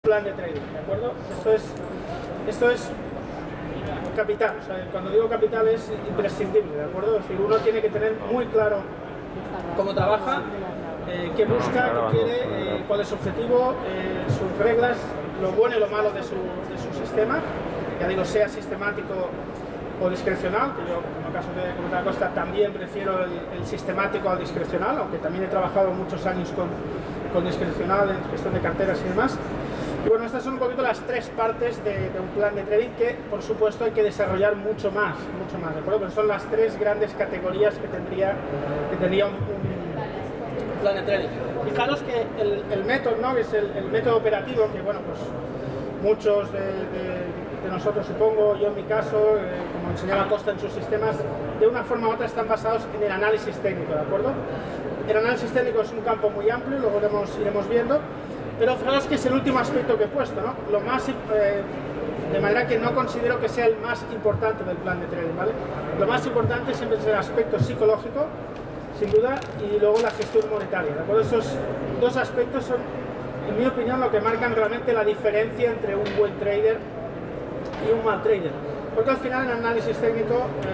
plan de trading, ¿de acuerdo? Esto es capital, o sea, cuando digo capital es imprescindible, ¿de acuerdo? Es decir, uno tiene que tener muy claro cómo trabaja, qué busca, qué quiere, cuál es su objetivo, sus reglas, lo bueno y lo malo de su sistema, ya digo, sea sistemático o discrecional, que yo en el caso de Comunidad Costa también prefiero el sistemático al discrecional, aunque también he trabajado muchos años con discrecional en gestión de carteras y demás. Y bueno, estas son un poquito las tres partes de un plan de trading que, por supuesto, hay que desarrollar mucho más, ¿de acuerdo? Pero son las tres grandes categorías que tendría un plan de trading. Fijaros que el método, ¿no? Que es el método operativo, que bueno, pues muchos de nosotros, supongo, yo en mi caso, como enseñaba Costa en sus sistemas, de una forma u otra están basados en el análisis técnico, ¿de acuerdo? El análisis técnico es un campo muy amplio, luego iremos viendo, pero fijaros que es el último aspecto que he puesto, ¿no? Lo más, de manera que no considero que sea el más importante del plan de trading, ¿vale? Lo más importante siempre es el aspecto psicológico, sin duda, y luego la gestión monetaria, ¿de acuerdo? Esos dos aspectos son, en mi opinión, lo que marcan realmente la diferencia entre un buen trader y un mal trader. Porque al final en análisis técnico, pues,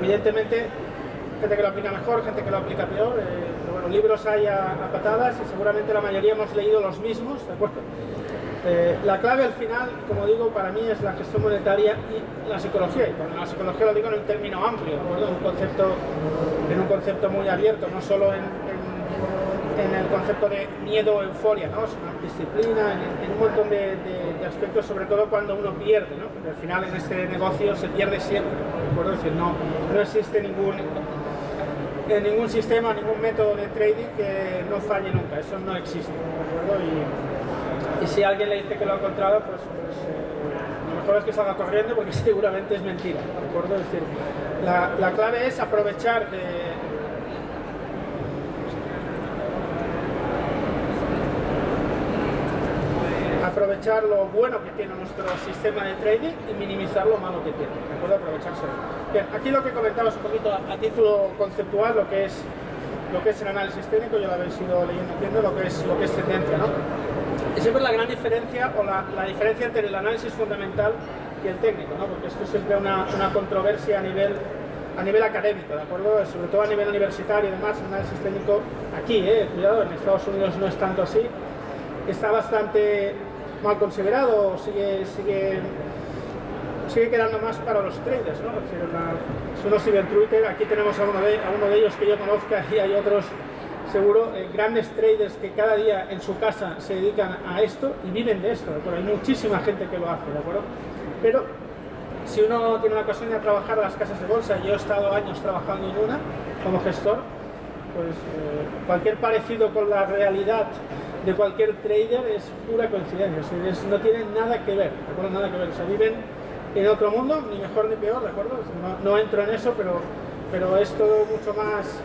evidentemente, gente que lo aplica mejor, gente que lo aplica peor, pero bueno, libros hay a patadas y seguramente la mayoría hemos leído los mismos, ¿de acuerdo? La clave al final, como digo, para mí es la gestión monetaria y la psicología. Y cuando la psicología lo digo en un término amplio, ¿de acuerdo? En un concepto muy abierto, no solo en el concepto de miedo o euforia, ¿no? Sino en disciplina, en un montón de aspectos, sobre todo cuando uno pierde, ¿no? Porque al final en este negocio se pierde siempre, ¿de acuerdo? Es decir, no existe ningún sistema, ningún método de trading que no falle nunca, eso no existe, ¿de acuerdo? Y si alguien le dice que lo ha encontrado, pues lo mejor es que salga corriendo porque seguramente es mentira, ¿de acuerdo? Es decir, la clave es aprovechar lo bueno que tiene nuestro sistema de trading y minimizar lo malo que tiene, ¿de acuerdo? Aprovechárselo. Bien, aquí lo que comentaba es un poquito a título conceptual, lo que es el análisis técnico, ya lo habéis ido leyendo, viendo lo que es tendencia, ¿no? Y siempre la gran diferencia, o la diferencia entre el análisis fundamental y el técnico, ¿no? Porque esto es siempre una controversia a nivel académico, ¿de acuerdo? Sobre todo a nivel universitario y demás, el análisis técnico aquí, cuidado, en Estados Unidos no es tanto así, está bastante mal considerado, sigue quedando más para los traders, ¿no? Es decir, si uno sigue en Twitter, aquí tenemos a uno de ellos que yo conozca y hay otros seguro, grandes traders que cada día en su casa se dedican a esto y viven de esto, ¿de acuerdo? Hay muchísima gente que lo hace, ¿de acuerdo? Pero si uno tiene la ocasión de trabajar en las casas de bolsa, yo he estado años trabajando en una como gestor, pues cualquier parecido con la realidad de cualquier trader es pura coincidencia, o sea, no tienen nada que ver, ¿de acuerdo? Nada que ver, o sea, viven en otro mundo, ni mejor ni peor, ¿de acuerdo? No entro en eso, pero es todo mucho más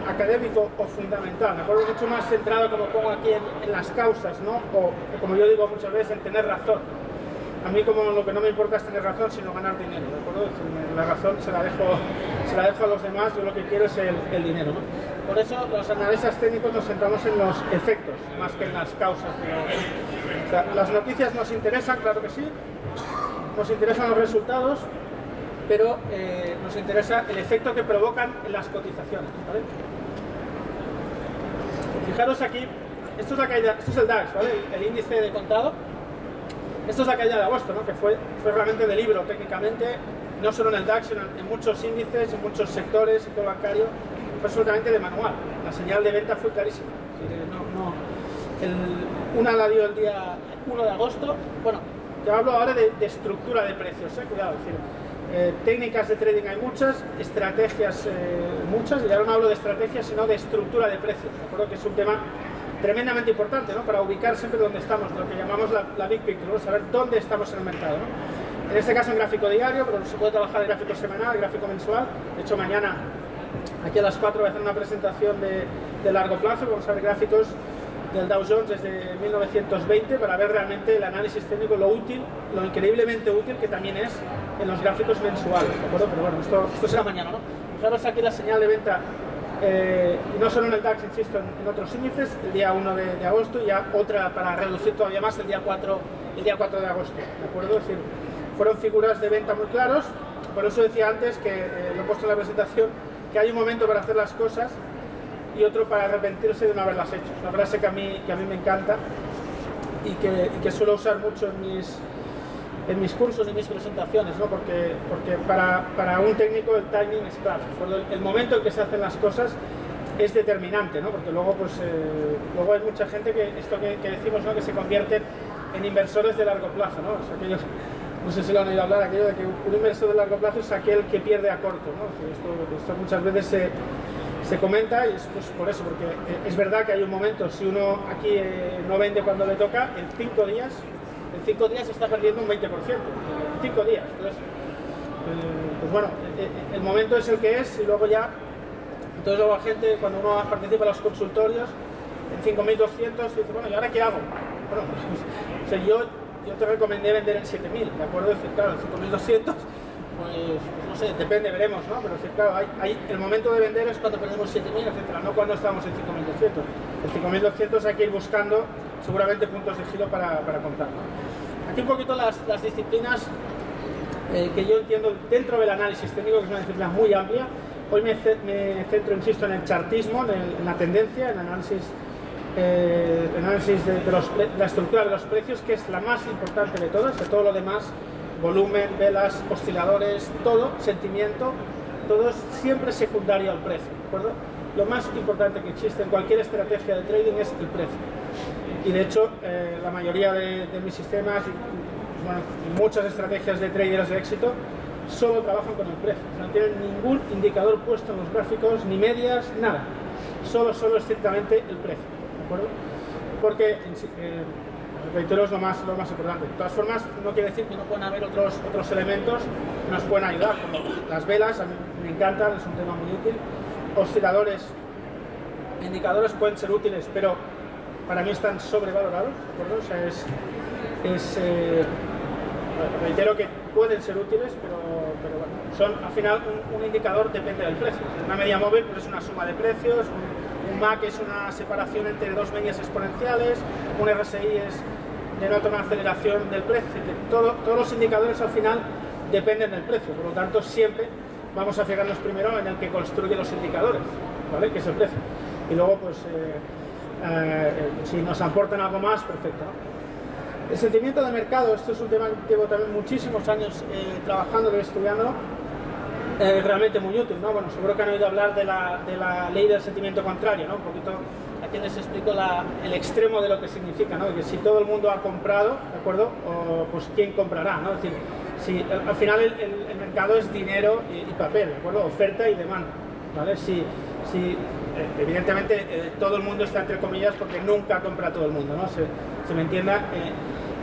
académico o fundamental, ¿de acuerdo? Mucho más centrado, como pongo aquí, en las causas, ¿no? O como yo digo muchas veces, en tener razón. A mí como lo que no me importa es tener razón, sino ganar dinero, ¿de acuerdo? La razón se la dejo a los demás, yo lo que quiero es el dinero, ¿no? Por eso los analistas técnicos nos centramos en los efectos, más que en las causas. O sea, las noticias nos interesan, claro que sí, nos interesan los resultados, pero nos interesa el efecto que provocan en las cotizaciones, ¿vale? Fijaros aquí, esto es la caída, esto es el DAX, ¿vale? El índice de contado. Esto es la caída de agosto, ¿no? Que fue realmente de libro técnicamente, no solo en el DAX, sino en muchos índices, en muchos sectores, sector bancario, fue absolutamente de manual. La señal de venta fue clarísima. Una la dio el día 1 de agosto. Bueno, yo hablo ahora de estructura de precios, cuidado, es decir, técnicas de trading hay muchas, estrategias muchas, y ahora no hablo de estrategias, sino de estructura de precios, ¿de acuerdo? Que es un tema tremendamente importante, ¿no? Para ubicar siempre dónde estamos, lo que llamamos la big picture, ¿no? Saber dónde estamos en el mercado, ¿no? En este caso en gráfico diario, pero se puede trabajar en gráfico semanal, gráfico mensual. De hecho, mañana aquí a las 4 voy a hacer una presentación de largo plazo, vamos a ver gráficos del Dow Jones desde 1920 para ver realmente el análisis técnico, lo increíblemente útil que también es en los gráficos mensuales, ¿de acuerdo? Pero bueno, esto será mañana, ¿no? Fijaros aquí la señal de venta y no solo en el DAX, insisto, en otros índices, el día 1 de agosto y ya otra para reducir todavía más el día 4 de agosto, ¿de acuerdo? Es decir, fueron figuras de venta muy claros, por eso decía antes, que lo he puesto en la presentación, que hay un momento para hacer las cosas y otro para arrepentirse de no haberlas hecho. Es una frase que a mí me encanta y que suelo usar mucho en mis cursos y mis presentaciones, ¿no? Porque para un técnico el timing es claro. El momento en que se hacen las cosas es determinante, ¿no? Porque luego, luego hay mucha gente que decimos, ¿no? Que se convierten en inversores de largo plazo, ¿no? O sea, aquellos, no sé si lo han oído hablar, aquello de que un inversor de largo plazo es aquel que pierde a corto, ¿no? Esto muchas veces se comenta y es pues, por eso, porque es verdad que hay un momento, si uno aquí no vende cuando le toca, en 5 días está perdiendo un 20%, en 5 días. Entonces, pues bueno, el momento es el que es y luego ya, entonces luego la gente, cuando uno participa en los consultorios, en 5.200, dice, bueno, ¿y ahora qué hago? Bueno, pues, o sea, yo te recomendé vender en 7.000, ¿de acuerdo? Es decir, claro, en 5.200, pues no sé, depende, veremos, ¿no? Pero sí, claro, el momento de vender es cuando perdemos 7.000, etcétera, no cuando estamos en 5.200. En 5.200 hay que ir buscando seguramente puntos de giro para comprar, ¿no? Aquí un poquito las disciplinas que yo entiendo dentro del análisis técnico, que es una disciplina muy amplia. Hoy me centro, insisto, en el chartismo, en la tendencia, en el análisis de la estructura de los precios, que es la más importante de todas. De todo lo demás, volumen, velas, osciladores, todo, sentimiento, todo es siempre secundario al precio, ¿de acuerdo? Lo más importante que existe en cualquier estrategia de trading es el precio. Y de hecho, la mayoría de mis sistemas, bueno, muchas estrategias de traders de éxito, solo trabajan con el precio. O sea, no tienen ningún indicador puesto en los gráficos, ni medias, nada. Solo estrictamente el precio, ¿de acuerdo? Porque, reitero, es lo más importante. De todas formas, no quiere decir que no puedan haber otros elementos que nos pueden ayudar, como las velas, a mí me encantan, es un tema muy útil. Osciladores, indicadores pueden ser útiles, pero para mí están sobrevalorados, ¿de acuerdo? O sea, reitero que pueden ser útiles, pero bueno, son al final un indicador, depende del precio. Una media móvil pues es una suma de precios, un MAC es una separación entre dos medias exponenciales, un RSI denota una aceleración del precio. Todos los indicadores al final dependen del precio, por lo tanto siempre vamos a fijarnos primero en el que construye los indicadores, ¿vale? Que es el precio. Y luego pues si nos aportan algo más, perfecto, ¿no? El sentimiento de mercado, esto es un tema que llevo también muchísimos años trabajando y estudiándolo, realmente muy útil, ¿no? Bueno, seguro que han oído hablar de la ley del sentimiento contrario, ¿no? Un poquito, aquí les explico el extremo de lo que significa, ¿no? Que si todo el mundo ha comprado, ¿de acuerdo? Pues ¿quién comprará, ¿no? Es decir, si al final el mercado es dinero y papel, ¿de acuerdo? Oferta y demanda, ¿vale? Si evidentemente todo el mundo está entre comillas porque nunca compra todo el mundo, ¿no? Se me entienda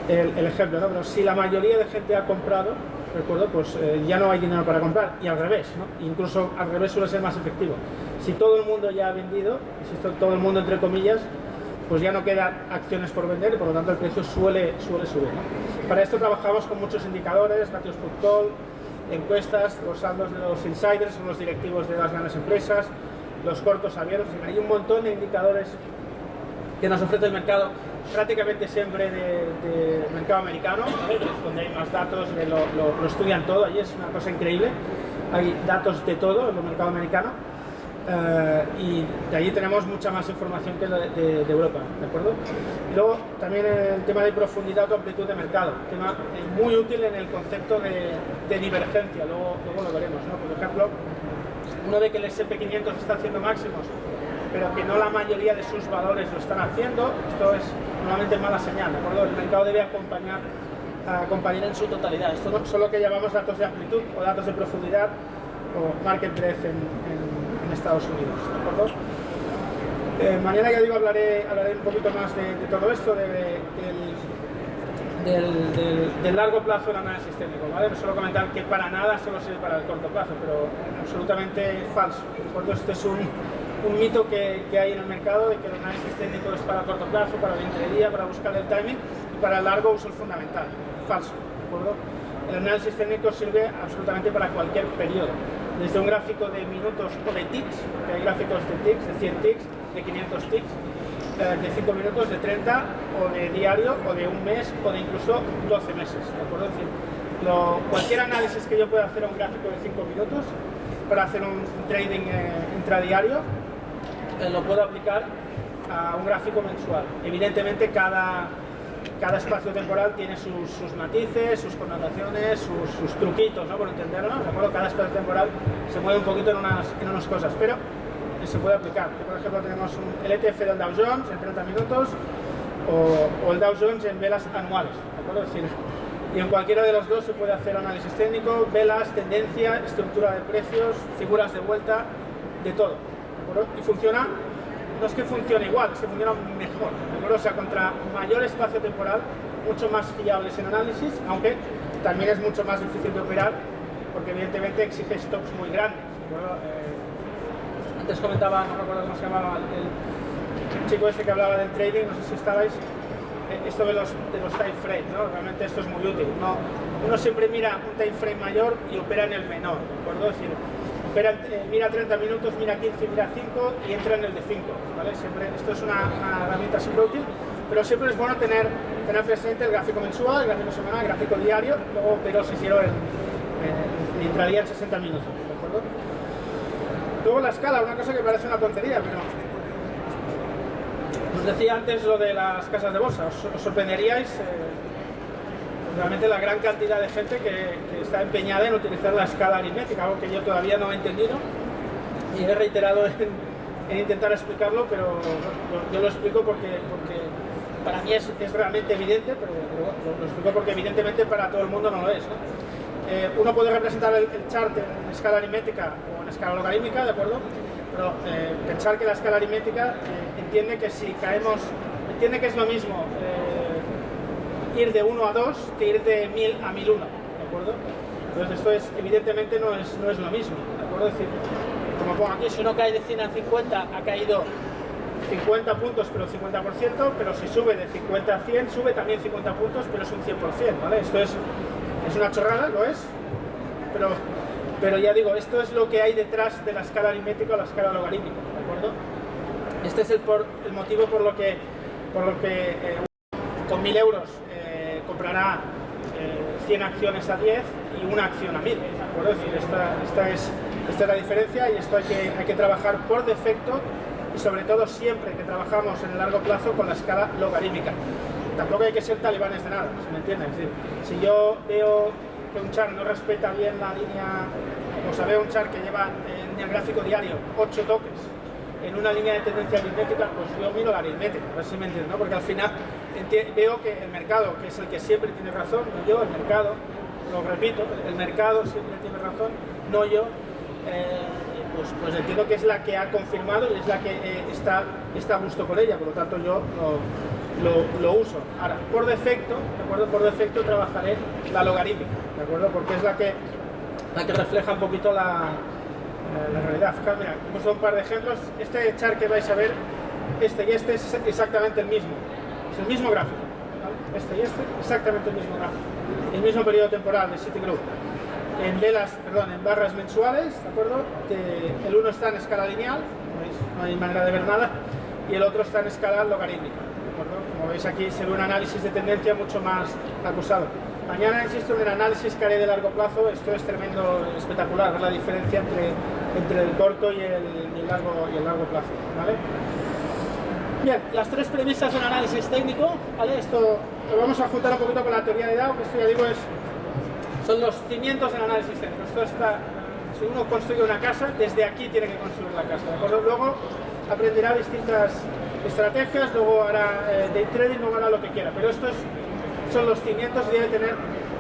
el ejemplo, ¿no? Pero si la mayoría de gente ha comprado, ¿recuerdo? Pues ya no hay dinero para comprar, y al revés, ¿no? Incluso al revés suele ser más efectivo. Si todo el mundo ya ha vendido, insisto, todo el mundo entre comillas, pues ya no quedan acciones por vender y por lo tanto el precio suele subir, ¿no? Para esto trabajamos con muchos indicadores, ratios put call, encuestas, los saldos de los insiders, son los directivos de las grandes empresas, los cortos abiertos, hay un montón de indicadores que nos ofrece el mercado, prácticamente siempre de mercado americano, ¿vale? Es donde hay más datos, lo estudian todo, allí es una cosa increíble, hay datos de todo en el mercado americano, y de allí tenemos mucha más información que de Europa, ¿de acuerdo? Y luego también el tema de profundidad o amplitud de mercado, tema muy útil en el concepto de divergencia, luego lo veremos, ¿no? Por ejemplo, uno ve que el S&P 500 está haciendo máximos, pero que no la mayoría de sus valores lo están haciendo, esto es normalmente mala señal, ¿de acuerdo? El mercado debe acompañar en su totalidad. Esto no son lo que llamamos datos de amplitud o datos de profundidad o market breadth en Estados Unidos, ¿de acuerdo? Mañana, ya digo, hablaré un poquito más de todo esto, del largo plazo del análisis técnico, ¿vale? Solo comentar que para nada solo sirve para el corto plazo, pero absolutamente falso, ¿de acuerdo? Este es un mito que hay en el mercado de que el análisis técnico es para corto plazo, para la intradía, para buscar el timing, y para el largo uso es fundamental. Falso, ¿de acuerdo? el análisis técnico sirve absolutamente para cualquier periodo, desde un gráfico de minutos o de ticks, que hay gráficos de ticks, de 100 ticks, de 500 ticks, de 5 minutos, de 30, o de diario, o de un mes, o de incluso 12 meses, ¿de acuerdo? Es decir, cualquier análisis que yo pueda hacer a un gráfico de 5 minutos para hacer un trading intradiario, lo puedo aplicar a un gráfico mensual. Evidentemente cada espacio temporal tiene sus matices, sus connotaciones, sus truquitos, ¿no? Por entenderlo, ¿de acuerdo? Cada espacio temporal se mueve un poquito en unas cosas, pero se puede aplicar. Por ejemplo, tenemos el ETF del Dow Jones en 30 minutos o el Dow Jones en velas anuales, ¿de acuerdo? Es decir, y en cualquiera de los dos se puede hacer análisis técnico, velas, tendencia, estructura de precios, figuras de vuelta, de todo, ¿de acuerdo? Y funciona, no es que funcione igual, es que funciona mejor, ¿de acuerdo? O sea, contra mayor espacio temporal, mucho más fiables en análisis, aunque también es mucho más difícil de operar, porque evidentemente exige stops muy grandes, ¿de acuerdo? Antes comentaba, no recuerdo cómo se llamaba, el chico este que hablaba del trading, no sé si estabais, esto de los time frames, ¿no? Realmente esto es muy útil. Uno siempre mira un time frame mayor y opera en el menor, ¿de acuerdo? Es decir, mira 30 minutos, mira 15, mira 5 y entra en el de 5, ¿vale? Siempre, esto es una herramienta súper útil, pero siempre es bueno tener presente el gráfico mensual, el gráfico semanal, el gráfico diario, luego pero si quiero el intradía en 60 minutos, ¿de acuerdo? Luego la escala, una cosa que parece una tontería, pero os decía antes lo de las casas de bolsa, os sorprenderíais realmente la gran cantidad de gente que está empeñada en utilizar la escala aritmética, algo que yo todavía no he entendido y he reiterado en intentar explicarlo, pero yo lo explico porque para mí es realmente evidente, pero lo explico porque evidentemente para todo el mundo no lo es, ¿no? Uno puede representar el chart en escala aritmética o en escala logarítmica, ¿de acuerdo? Pero pensar que la escala aritmética entiende que si caemos, entiende que es lo mismo ir de 1 a 2 que ir de 1000 a 1001, ¿de acuerdo? Entonces esto evidentemente no es lo mismo, ¿de acuerdo? Es decir, como pongo aquí, si uno cae de 100 a 50 ha caído 50 puntos pero 50%, pero si sube de 50 a 100 sube también 50 puntos pero es un 100%, ¿vale? Esto es una chorrada, lo es, pero ya digo, esto es lo que hay detrás de la escala aritmética o la escala logarítmica, ¿de acuerdo? Este es el motivo por lo que con 1000 euros comprará 100 acciones a 10 y una acción a 1000, ¿de acuerdo? Es decir, esta es la diferencia y esto hay que trabajar por defecto y sobre todo siempre que trabajamos en el largo plazo con la escala logarítmica. Tampoco hay que ser talibanes de nada, ¿se me entiende? Es decir, si yo veo que un chart no respeta bien la línea, o sea, veo un chart que lleva en el gráfico diario 8 toques en una línea de tendencia aritmética, pues yo miro la aritmética, a ver si me entiendes, ¿no? Porque al final veo que el mercado, que es el que siempre tiene razón, no yo, el mercado, lo repito, el mercado siempre tiene razón, no yo, pues entiendo que es la que ha confirmado y es la que está a gusto con ella, por lo tanto yo lo uso. Ahora, por defecto, ¿de acuerdo? Por defecto trabajaré la logarítmica, ¿de acuerdo? Porque es la que refleja un poquito la realidad. Fijaos, mira, hemos dado un par de ejemplos. Este chart que vais a ver, este y este es exactamente el mismo. Es el mismo gráfico, ¿vale? Este y este, exactamente el mismo gráfico. El mismo periodo temporal de Citigroup. En barras mensuales, ¿de acuerdo? El uno está en escala lineal, ¿veis? No hay manera de ver nada, y el otro está en escala logarítmica, ¿de acuerdo? Como veis aquí se ve un análisis de tendencia mucho más acusado. Mañana, insisto, en el análisis que haré de largo plazo, esto es tremendo, espectacular, ver la diferencia entre el corto y el largo plazo, ¿vale? Bien, las tres premisas del análisis técnico, ¿vale? Esto lo vamos a juntar un poquito con la teoría de Dow, que esto ya digo son los cimientos del análisis técnico. Esto está, si uno construye una casa, desde aquí tiene que construir la casa, ¿de acuerdo? Luego aprenderá distintas estrategias, luego hará day trading, luego hará lo que quiera, pero estos son los cimientos y debe tener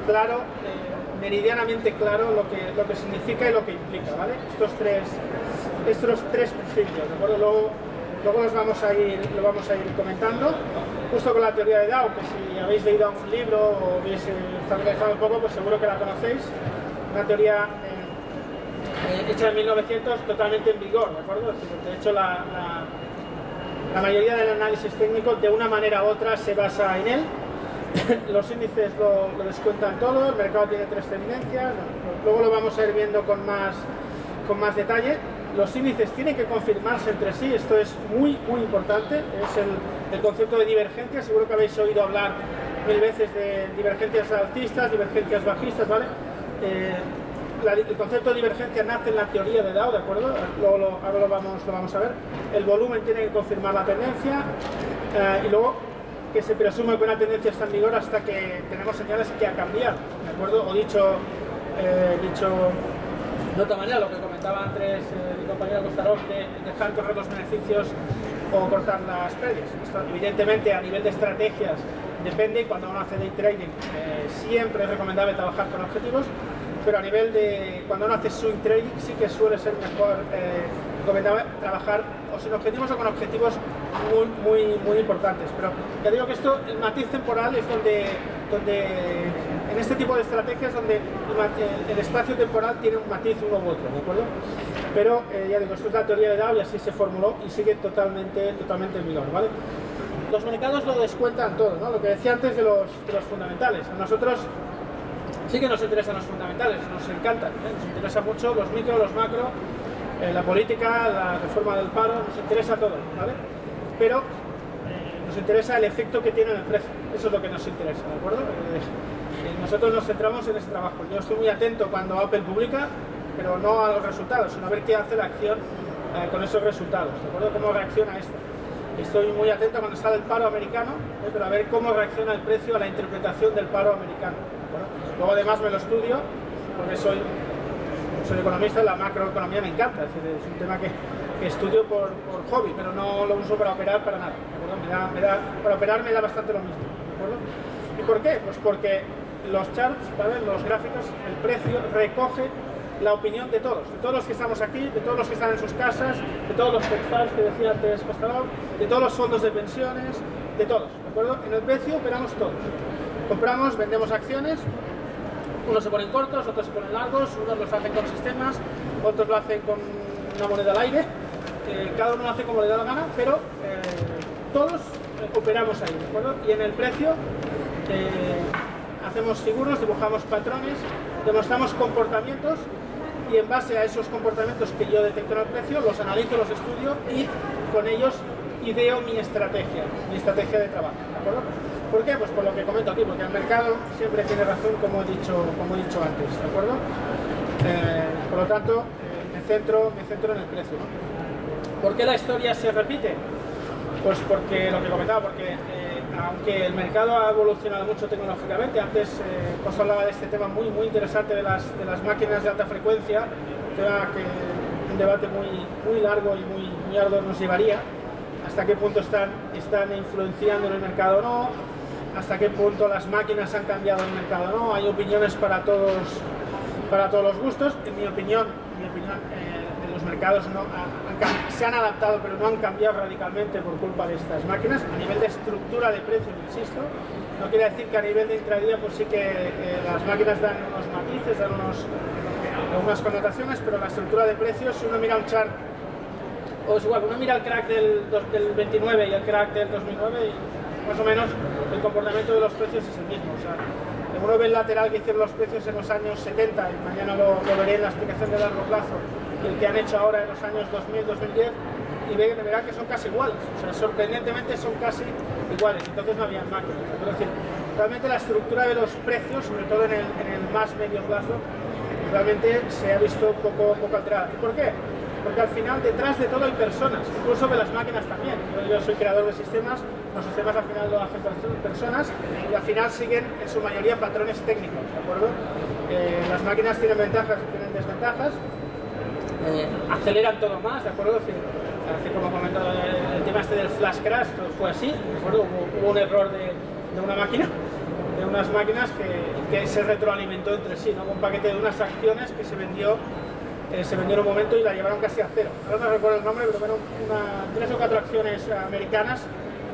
claro, meridianamente claro lo que significa y lo que implica, ¿vale? Estos tres principios, ¿de acuerdo? Luego lo vamos a ir comentando, justo con la teoría de Dow, que si habéis leído un libro o habéis familiarizado un poco, pues seguro que la conocéis. Una teoría hecha en 1900, totalmente en vigor, ¿de acuerdo? De hecho, la mayoría del análisis técnico, de una manera u otra, se basa en él. Los índices lo descuentan todo, el mercado tiene 3 tendencias, luego lo vamos a ir viendo con más detalle. Los índices tienen que confirmarse entre sí, esto es muy importante, es el concepto de divergencia. Seguro que habéis oído hablar 1000 veces de divergencias alcistas, divergencias bajistas, ¿vale? El concepto de divergencia nace en la teoría de Dow, ¿de acuerdo? Ahora lo vamos a ver. El volumen tiene que confirmar la tendencia y luego que se presume que una tendencia está en vigor hasta que tenemos señales que ha cambiado, ¿de acuerdo? O dicho de otra manera, lo que comentaba antes mi compañero Costarov, de dejar correr los beneficios o cortar las pérdidas. Esto, evidentemente, a nivel de estrategias depende. Cuando uno hace day trading siempre es recomendable trabajar con objetivos, pero a nivel de cuando uno hace swing trading sí que suele ser mejor recomendable trabajar o sin objetivos o con objetivos muy importantes. Pero ya digo que esto, el matiz temporal es donde en este tipo de estrategias donde el espacio temporal tiene un matiz uno u otro, ¿de acuerdo? Pero ya digo, esto es la teoría de Dow y así se formuló y sigue totalmente en vigor, ¿vale? Los mercados lo descuentan todo, ¿no? Lo que decía antes de los fundamentales. A nosotros sí que nos interesan los fundamentales, nos encantan, ¿eh? Nos interesa mucho los micro, los macro, la política, la reforma del paro, nos interesa todo, ¿vale? Pero nos interesa el efecto que tiene en el precio, eso es lo que nos interesa, ¿de acuerdo? Nosotros nos centramos en ese trabajo. Yo estoy muy atento cuando Apple publica, pero no a los resultados, sino a ver qué hace la acción con esos resultados, ¿de acuerdo? Cómo reacciona esto. Estoy muy atento cuando sale el paro americano, pero a ver cómo reacciona el precio a la interpretación del paro americano, ¿de acuerdo? Luego además me lo estudio, porque soy economista, la macroeconomía me encanta, es decir, es un tema que estudio por hobby, pero no lo uso para operar para nada, ¿de acuerdo? Para operar me da bastante lo mismo, ¿de acuerdo? ¿Y por qué? Pues porque los charts, ¿vale? Los gráficos, el precio recoge la opinión de todos los que estamos aquí, de todos los que están en sus casas, de todos los hedge que decía antes Costarov, de todos los fondos de pensiones, de todos, ¿de acuerdo? En el precio operamos todos. Compramos, vendemos acciones, unos se ponen cortos, otros se ponen largos, unos los hacen con sistemas, otros lo hacen con una moneda al aire, cada uno lo hace como le da la gana, pero todos operamos ahí, ¿de acuerdo? Y en el precio hacemos figuras, dibujamos patrones, demostramos comportamientos y en base a esos comportamientos que yo detecto en el precio, los analizo, los estudio y con ellos ideo mi estrategia de trabajo, ¿de acuerdo? ¿Por qué? Pues por lo que comento aquí, porque el mercado siempre tiene razón, como he dicho antes, ¿de acuerdo? Por lo tanto, me centro en el precio, ¿no? ¿Por qué la historia se repite? Pues porque lo que comentaba, porque aunque el mercado ha evolucionado mucho tecnológicamente, antes os hablaba de este tema muy interesante de las máquinas de alta frecuencia, un tema que un debate muy largo y muy arduo nos llevaría, hasta qué punto están influenciando en el mercado o no, hasta qué punto las máquinas han cambiado el mercado o no. Hay opiniones para todos los gustos. En mi opinión, los mercados se han adaptado, pero no han cambiado radicalmente por culpa de estas máquinas. A nivel de estructura de precios, insisto, no quiere decir que a nivel de intradía pues sí que las máquinas dan unos matices, dan algunas connotaciones, pero la estructura de precios, si uno mira un chart, o es igual, uno mira el crack del 29 y el crack del 2009 y más o menos el comportamiento de los precios es el mismo. O sea, uno ve el lateral que hicieron los precios en los años 70 y mañana lo veré en la explicación de largo plazo, el que han hecho ahora en los años 2000-2010 y verá que son casi iguales, o sea, sorprendentemente son casi iguales, entonces no había máquinas. Es decir, realmente la estructura de los precios, sobre todo en el más medio plazo, realmente se ha visto poco alterada. ¿Y por qué? Porque al final detrás de todo hay personas, incluso de las máquinas también. Yo soy creador de sistemas, los sistemas al final lo hacen personas y al final siguen en su mayoría patrones técnicos, ¿de acuerdo? Las máquinas tienen ventajas y tienen desventajas, aceleran todo más, ¿de acuerdo? Así como comentaba el tema este del flash crash, todo fue así, ¿de acuerdo? Hubo un error de una máquina, de unas máquinas que se retroalimentó entre sí, ¿no? Un paquete de unas acciones que se vendió en un momento y la llevaron casi a cero. Ahora no recuerdo el nombre, pero fueron 3 o 4 acciones americanas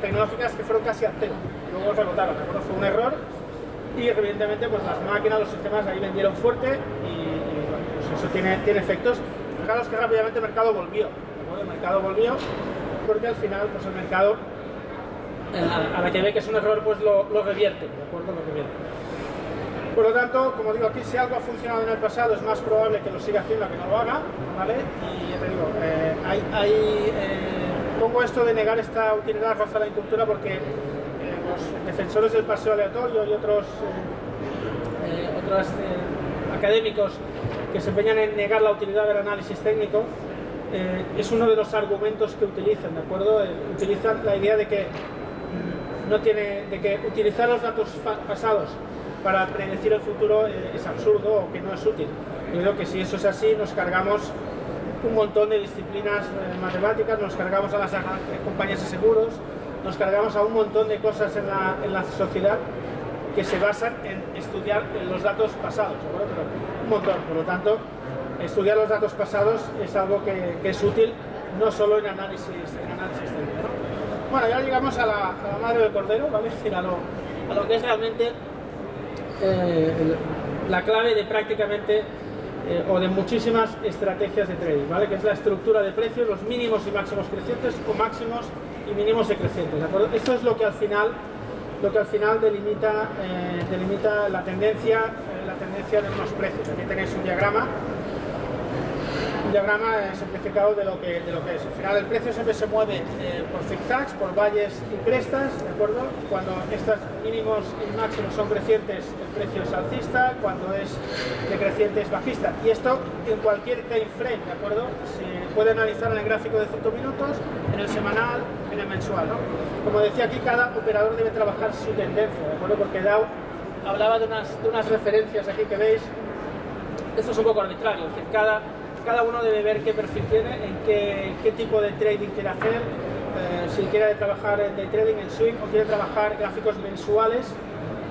tecnológicas que fueron casi a cero. Luego rebotaron, ¿de acuerdo? Fue un error y evidentemente pues las máquinas, los sistemas ahí vendieron fuerte y pues eso tiene efectos. Fijaros que rápidamente el mercado volvió, ¿de acuerdo? El mercado volvió porque al final pues el mercado a la que ve que es un error, pues lo revierte, ¿de acuerdo? Lo revierte. Por lo tanto, como digo aquí, si algo ha funcionado en el pasado, es más probable que lo siga haciendo a que no lo haga, ¿vale? Y ya te digo, pongo esto de negar esta utilidad raza la incultura porque los defensores del paseo aleatorio y otros académicos que se empeñan en negar la utilidad del análisis técnico, es uno de los argumentos que utilizan, ¿de acuerdo? Utilizan la idea de que utilizar los datos pasados para predecir el futuro es absurdo o que no es útil. Yo creo que si eso es así, nos cargamos un montón de disciplinas matemáticas, nos cargamos a las compañías de seguros, nos cargamos a un montón de cosas en la sociedad que se basan en estudiar los datos pasados, ¿de acuerdo? Pero un montón. Por lo tanto, estudiar los datos pasados es algo que es útil, no solo en análisis técnico, ¿no? Bueno, ya llegamos a la madre del cordero, ¿vale? Es decir, a lo que es realmente la clave de prácticamente o de muchísimas estrategias de trading, ¿vale? Que es la estructura de precios, los mínimos y máximos crecientes o máximos y mínimos decrecientes, ¿de acuerdo? Esto es lo que al final delimita la tendencia de unos precios. Aquí tenéis un diagrama simplificado de lo que es. Al final el precio siempre se mueve por zigzags, por valles y crestas, ¿de acuerdo? Cuando estos mínimos y máximos son crecientes, el precio es alcista, cuando es decreciente es bajista. Y esto en cualquier time frame, ¿de acuerdo? Se puede analizar en el gráfico de 5 minutos, en el semanal, en el mensual, ¿no? Como decía aquí, cada operador debe trabajar su tendencia, ¿de acuerdo? Porque Dow hablaba de unas referencias aquí que veis. Esto es un poco arbitrario, es decir, cada uno debe ver qué perfil tiene, en qué tipo de trading quiere hacer, si quiere trabajar en day trading, en swing, o quiere trabajar gráficos mensuales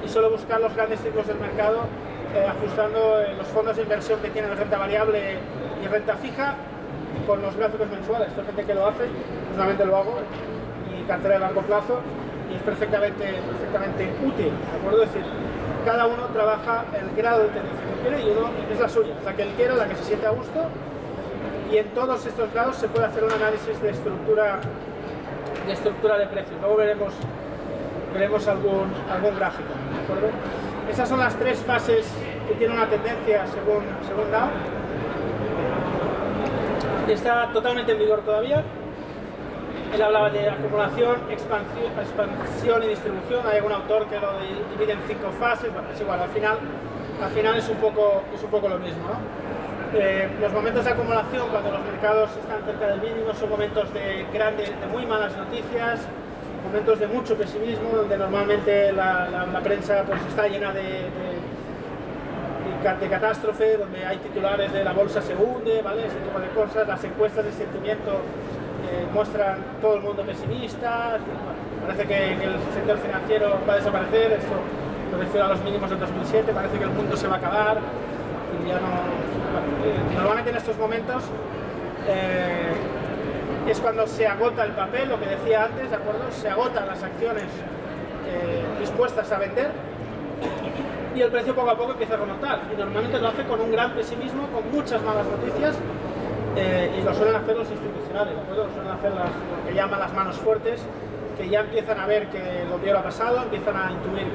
y solo buscar los grandes ciclos del mercado, ajustando los fondos de inversión que tienen renta variable y renta fija con los gráficos mensuales. Hay gente que lo hace, personalmente lo hago, y cartera de largo plazo, y es perfectamente útil, ¿de acuerdo? Es decir, cada uno trabaja el grado de tendencia que quiere y uno es la suya, la que él quiere, la que se siente a gusto, y en todos estos grados se puede hacer un análisis de estructura de precios. Luego veremos algún gráfico, ¿de acuerdo? Esas son las tres fases que tiene una tendencia según Dow. Está totalmente en vigor todavía. Él hablaba de acumulación, expansión y distribución. Hay algún autor que lo divide en 5 fases. Bueno, es igual, al final es un poco lo mismo, ¿no? Los momentos de acumulación, cuando los mercados están cerca del mínimo, son momentos de muy malas noticias, momentos de mucho pesimismo, donde normalmente la prensa pues está llena de catástrofe, donde hay titulares de la bolsa se hunde, ¿vale? Ese tipo de cosas. Las encuestas de sentimiento muestran todo el mundo pesimista. Bueno, parece que el sector financiero va a desaparecer. Esto lo refiero a los mínimos del 2007. Parece que el mundo se va a acabar y ya no. Bueno, normalmente en estos momentos es cuando se agota el papel, lo que decía antes, ¿de acuerdo? Se agotan las acciones dispuestas a vender y el precio poco a poco empieza a remontar. Y normalmente lo hace con un gran pesimismo, con muchas malas noticias. Y lo suelen hacer los institucionales, ¿de acuerdo? Lo suelen hacer lo que llaman las manos fuertes, que ya empiezan a ver que lo peor ha pasado, empiezan a intuir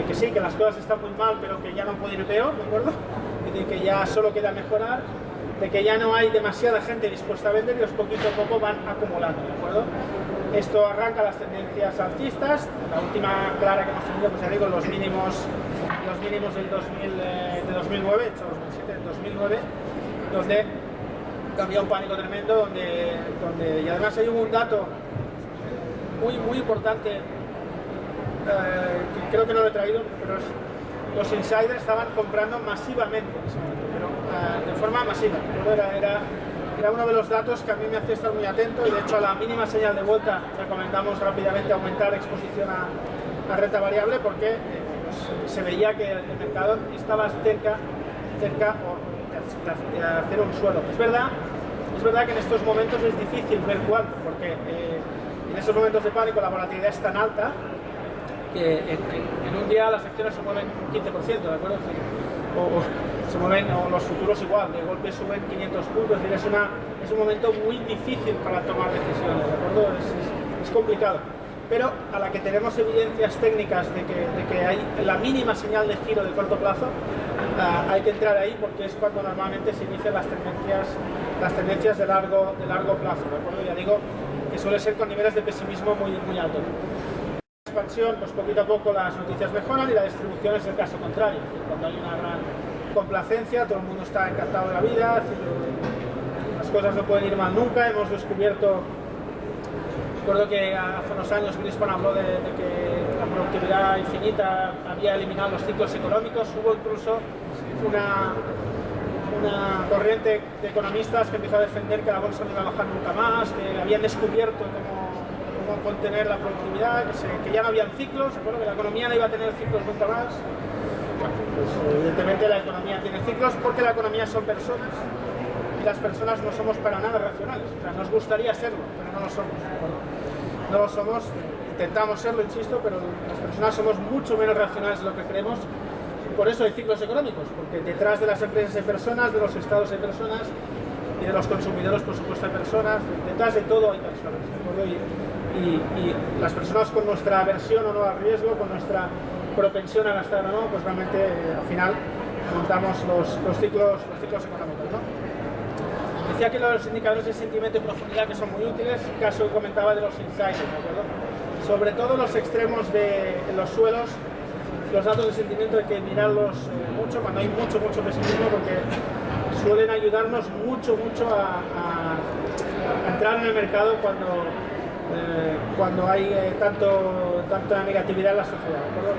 que sí, que las cosas están muy mal, pero que ya no puede ir peor, ¿de acuerdo? Y de que ya solo queda mejorar, de que ya no hay demasiada gente dispuesta a vender y los poquito a poco van acumulando, ¿de acuerdo? Esto arranca las tendencias alcistas. La última clara que hemos tenido, pues ya digo, los mínimos del 2009, hecho 2007, del 2009, donde había un pánico tremendo, y además hay un dato muy importante, que creo que no lo he traído, pero los insiders estaban comprando masivamente en ese momento, pero de forma masiva. Era uno de los datos que a mí me hacía estar muy atento, y de hecho a la mínima señal de vuelta recomendamos rápidamente aumentar exposición a renta variable, porque se veía que el mercado estaba cerca de hacer un suelo. Es verdad que en estos momentos es difícil ver cuánto, porque en estos momentos de pánico la volatilidad es tan alta que en un día las acciones se mueven un 15%, ¿de acuerdo? O los futuros igual, de golpe suben 500 puntos, es decir, es un momento muy difícil para tomar decisiones, ¿de acuerdo? Es complicado. pero a la que tenemos evidencias técnicas de que hay la mínima señal de giro de corto plazo, hay que entrar ahí porque es cuando normalmente se inician las tendencias de largo plazo, ¿de acuerdo? Ya digo que suele ser con niveles de pesimismo muy altos. La expansión, pues poquito a poco las noticias mejoran y la distribución es el caso contrario. Cuando hay una gran complacencia, todo el mundo está encantado de la vida, las cosas no pueden ir mal nunca. Hemos descubierto, recuerdo que hace unos años Greenspan habló de que la productividad infinita había eliminado los ciclos económicos. Hubo incluso una corriente de economistas que empezó a defender que la bolsa no iba a bajar nunca más, que habían descubierto cómo contener la productividad, que ya no habían ciclos, que la economía no iba a tener ciclos nunca más. Bueno, pues evidentemente la economía tiene ciclos porque la economía son personas y las personas no somos para nada racionales. O sea, nos gustaría serlo, pero no lo somos. No lo somos, intentamos serlo, insisto, pero las personas somos mucho menos racionales de lo que creemos. Por eso hay ciclos económicos, porque detrás de las empresas hay personas, de los estados hay personas y de los consumidores, por supuesto, hay personas. Detrás de todo hay personas, ¿de acuerdo? Y las personas con nuestra aversión o no al riesgo, con nuestra propensión a gastar o no, pues realmente al final montamos los ciclos económicos, ¿no? Decía que los indicadores de sentimiento y profundidad que son muy útiles, caso comentaba de los insiders, ¿de acuerdo? Sobre todo los extremos de los suelos, los datos de sentimiento hay que mirarlos mucho cuando hay mucho pesimismo, porque suelen ayudarnos mucho a entrar en el mercado cuando hay tanta negatividad en la sociedad, ¿de acuerdo?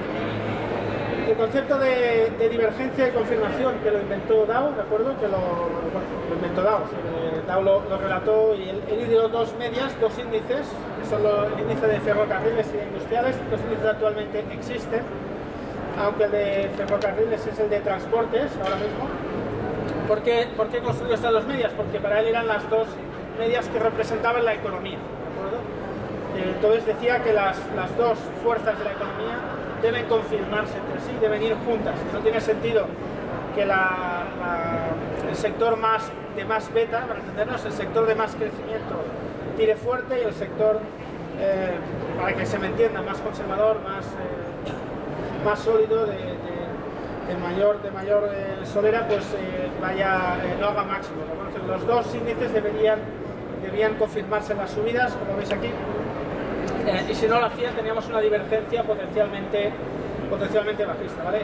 El concepto de divergencia y confirmación que lo inventó Dow, ¿de acuerdo? Que lo inventó Dow, Dow lo relató, y él ideó dos medias, dos índices, que son el índice de ferrocarriles y de industriales. Los índices actualmente existen, aunque el de ferrocarriles es el de transportes ahora mismo. ¿Por qué construyó estas dos medias? Porque para él eran las dos medias que representaban la economía, ¿de acuerdo? Entonces decía que las dos fuerzas de la economía deben confirmarse entre sí, deben ir juntas. No tiene sentido que el sector de más beta, para entendernos, el sector de más crecimiento tire fuerte y el sector, para que se me entienda, más conservador, más sólido, de mayor solera, pues no haga máximo. Entonces, los dos índices debían confirmarse en las subidas, como veis aquí. Y si no lo hacían, teníamos una divergencia potencialmente bajista, ¿vale?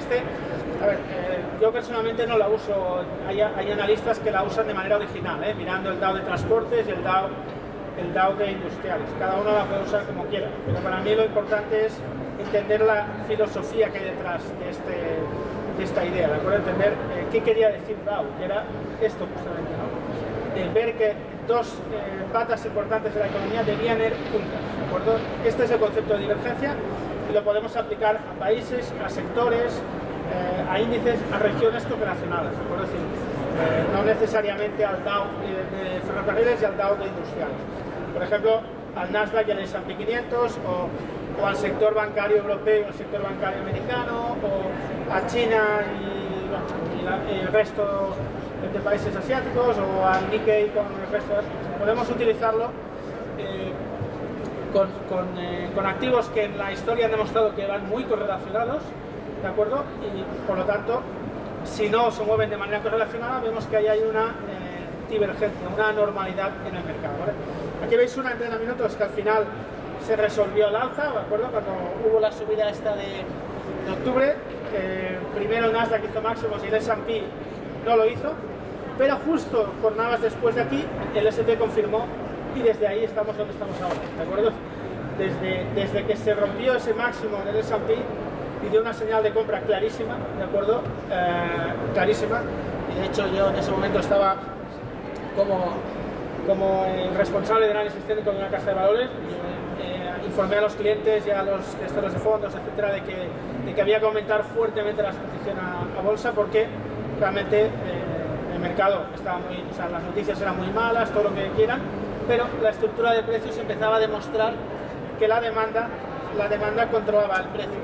Yo personalmente no la uso, hay analistas que la usan de manera original, mirando el Dow de transportes y el Dow de industriales. Cada uno la puede usar como quiera, pero para mí lo importante es entender la filosofía que hay detrás de esta idea, ¿de acuerdo? Entender qué quería decir Dow, que era esto justamente, ¿no? Ver que dos patas importantes de la economía debían ir juntas, ¿de acuerdo? Este es el concepto de divergencia y lo podemos aplicar a países, a sectores, a índices, a regiones cooperacionales, ¿de acuerdo? Es decir, no necesariamente al Dow de ferrocarriles y al Dow de industriales. Por ejemplo, al Nasdaq y al S&P 500 o al sector bancario europeo y al sector bancario americano, o a China y el resto de países asiáticos, o al Nikkei con el resto. Podemos utilizarlo con activos que en la historia han demostrado que van muy correlacionados, ¿de acuerdo? Y por lo tanto, si no se mueven de manera correlacionada, vemos que ahí hay una divergencia, una anormalidad en el mercado, ¿vale? Aquí veis una entrena minutos que al final se resolvió al alza, ¿de acuerdo? Cuando hubo la subida esta de octubre, primero el Nasdaq hizo máximos y el S&P no lo hizo, pero justo jornadas después de aquí el S&P confirmó y desde ahí estamos donde estamos ahora, ¿de acuerdo? Desde que se rompió ese máximo en el S&P y dio una señal de compra clarísima, ¿de acuerdo? Clarísima, y de hecho yo en ese momento estaba como responsable de análisis técnico de una casa de valores. Informé a los clientes y a los gestores de fondos, etcétera, de que había que aumentar fuertemente la exposición a bolsa, porque realmente el mercado estaba las noticias eran muy malas, todo lo que quieran, pero la estructura de precios empezaba a demostrar que la demanda controlaba el precio.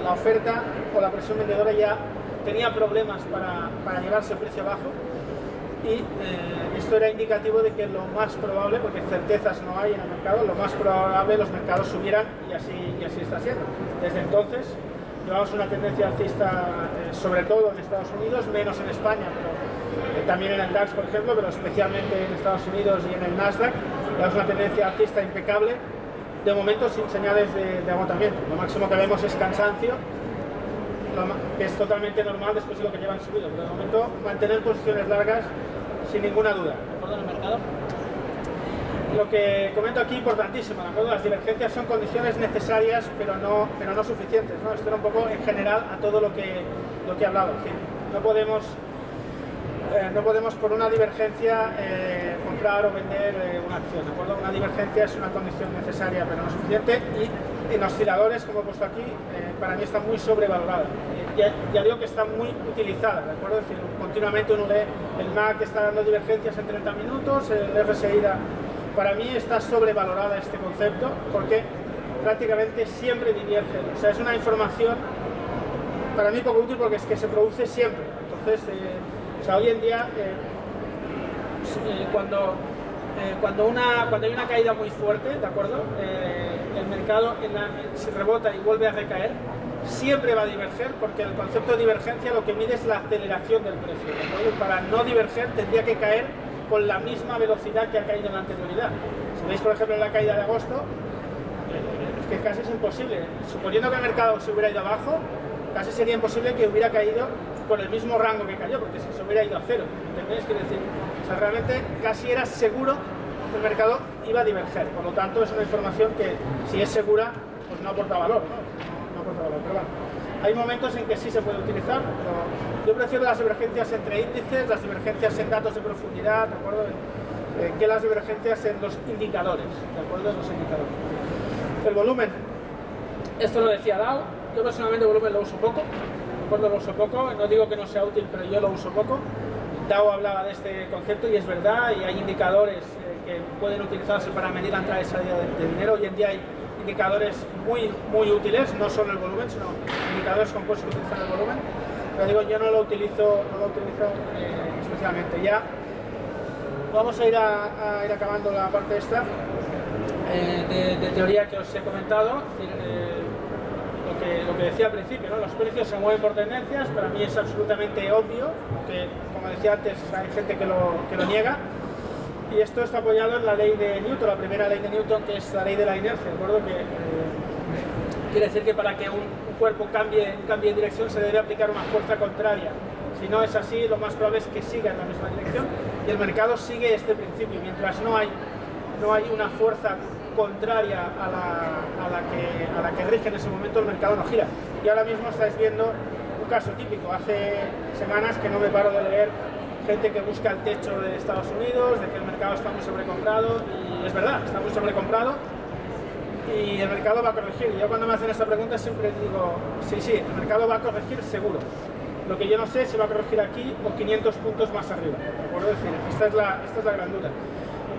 La oferta o la presión vendedora ya tenía problemas para llevarse el precio abajo, y esto era indicativo de que lo más probable, porque certezas no hay en el mercado, lo más probable los mercados subieran y así está siendo. Desde entonces llevamos una tendencia alcista, sobre todo en Estados Unidos, menos en España, pero también en el DAX, por ejemplo, pero especialmente en Estados Unidos y en el Nasdaq, llevamos una tendencia alcista impecable, de momento sin señales de agotamiento. Lo máximo que vemos es cansancio, que es totalmente normal después de lo que llevan subido, pero de momento mantener posiciones largas sin ninguna duda. ¿De acuerdo en el mercado? Lo que comento aquí, importantísimo, ¿de acuerdo? Las divergencias son condiciones necesarias, pero no suficientes, ¿no? Esto era un poco en general a todo lo que he hablado. Es decir, no podemos por una divergencia comprar o vender una acción, ¿de acuerdo? Una divergencia es una condición necesaria, pero no suficiente, y en osciladores, como he puesto aquí, para mí está muy sobrevalorada. Ya digo que está muy utilizada, ¿de acuerdo? Es decir, continuamente uno lee el MAC está dando divergencias en 30 minutos, el RSI da... Para mí está sobrevalorada este concepto porque prácticamente siempre diverge. O sea, es una información para mí poco útil porque es que se produce siempre. Entonces, o sea, hoy en día, cuando hay una caída muy fuerte, ¿de acuerdo? El mercado si rebota y vuelve a recaer, siempre va a diverger porque el concepto de divergencia lo que mide es la aceleración del precio, ¿de acuerdo? Para no diverger tendría que caer con la misma velocidad que ha caído en la anterioridad. Si veis, por ejemplo, en la caída de agosto, es que casi es imposible. Suponiendo que el mercado se hubiera ido abajo, casi sería imposible que hubiera caído con el mismo rango que cayó, porque si se hubiera ido a cero. ¿Entendéis? Quiero decir, o sea, realmente casi era seguro que el mercado iba a diverger. Por lo tanto, es una información que, si es segura, pues no aporta valor, ¿no? No aporta valor. Pero bueno, hay momentos en que sí se puede utilizar, pero yo prefiero las divergencias entre índices, las divergencias en datos de profundidad, ¿de acuerdo? Que las divergencias en los indicadores, ¿de acuerdo? En los indicadores. El volumen, esto lo decía Dow, yo personalmente el volumen lo uso poco, ¿de acuerdo? Lo uso poco, no digo que no sea útil, pero yo lo uso poco. Dow hablaba de este concepto y es verdad, y hay indicadores que pueden utilizarse para medir la entrada y salida de dinero. Hoy en día hay indicadores muy útiles, no solo el volumen, sino indicadores compuestos que utilizan el volumen. Pero digo, yo no lo utilizo especialmente. Ya vamos a ir acabando la parte esta de teoría que os he comentado. Es decir, lo que decía al principio, ¿no? Los precios se mueven por tendencias, para mí es absolutamente obvio, aunque como decía antes hay gente que lo niega. Y esto está apoyado en la ley de Newton, la primera ley de Newton, que es la ley de la inercia, ¿de acuerdo? Que quiere decir que para que un cuerpo cambie de dirección se debe aplicar una fuerza contraria. Si no es así, lo más probable es que siga en la misma dirección, y el mercado sigue este principio. Mientras no hay una fuerza contraria a la que rige en ese momento, el mercado no gira. Y ahora mismo estáis viendo un caso típico. Hace semanas que no me paro de leer gente que busca el techo de Estados Unidos, de que el mercado está muy sobrecomprado, y es verdad, está muy sobrecomprado y el mercado va a corregir. Y yo cuando me hacen esta pregunta siempre digo, sí, el mercado va a corregir seguro. Lo que yo no sé es si va a corregir aquí o 500 puntos más arriba, ¿de acuerdo? Es decir, esta es la gran duda.